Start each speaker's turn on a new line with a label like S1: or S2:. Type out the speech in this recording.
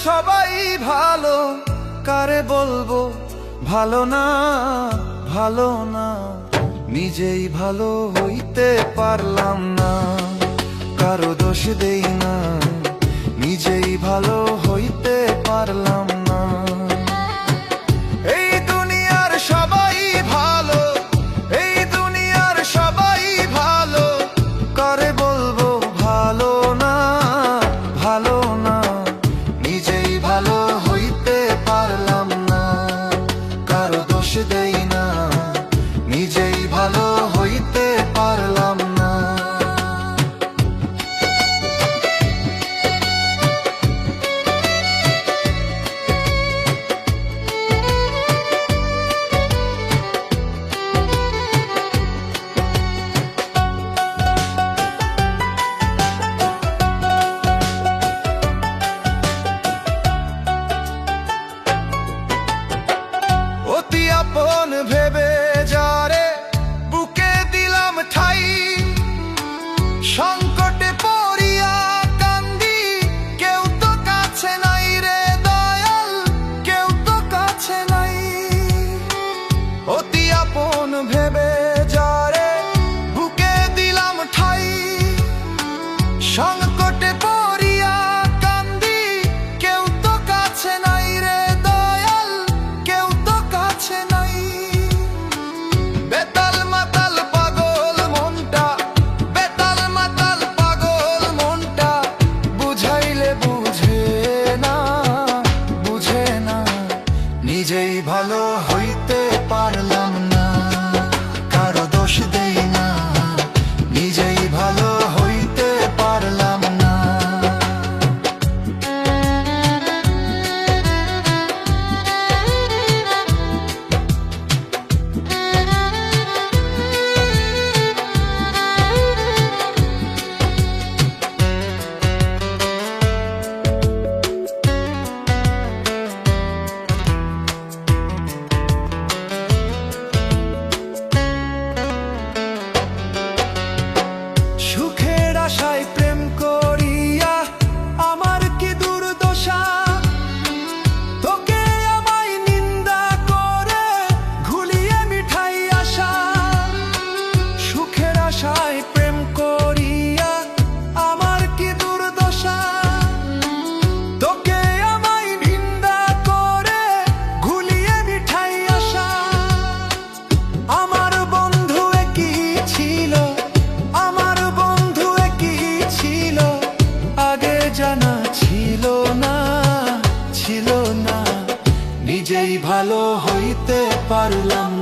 S1: সবাই ভালো, কারে বলবো ভালো না, ভালো না। নিজেই ভালো হইতে পারলাম না, কারো দোষ দেই না, নিজেই ভালো হইতে পারলাম না। এই দুনিয়ার সবাই ভালো, এই দুনিয়ার সবাই ভালো, কারে বলবো ভালো না, ভালো না। নিজেই ভালো হইতে পারলাম না, কারো দোষ দেই না, নিজেই ভালো হইতে পারলাম না। অতি আপন ভেবে যারে বুকে দিলাম ঠাই, সংকটে পড়িয়া কান্দি, কেউ তো কাছে নাই রে দয়াল, কেউ তো কাছে নাই। অতি আপন ভেবে যারে বুকে দিলাম ঠাই, সংকটে পড়িয়া কান্দি, কেউ তো কাছে নাই রে দয়াল, কেউ তো কাছে নাই। বেতাল মাতাল পাগল মনটা, বেতাল মাতাল পাগল মনটা, বুঝাইলে বুঝে না, বুঝে না। নিজেই ভালো হইতে পারলাম না, কারো দোষ দেই না, নিজেই ভালো হইতে পারলাম না। সুখের আশায় প্রেম করিয়া আমার কি দুর্দশা, তোকে আমায় নিন্দা করে ঘুলিয়ে মিঠাই আশা। সুখের আশায় প্রেম করিয়া আমার কি দুর্দশা, তোকে আমায় নিন্দা করে ঘুলিয়ে মিঠাই আশা। আমার বন্ধু একই ছিল, আমার বন্ধু একই ছিল, আগে জানা ছিল না, ছিল না। নিজেই ভালো হইতে পারলাম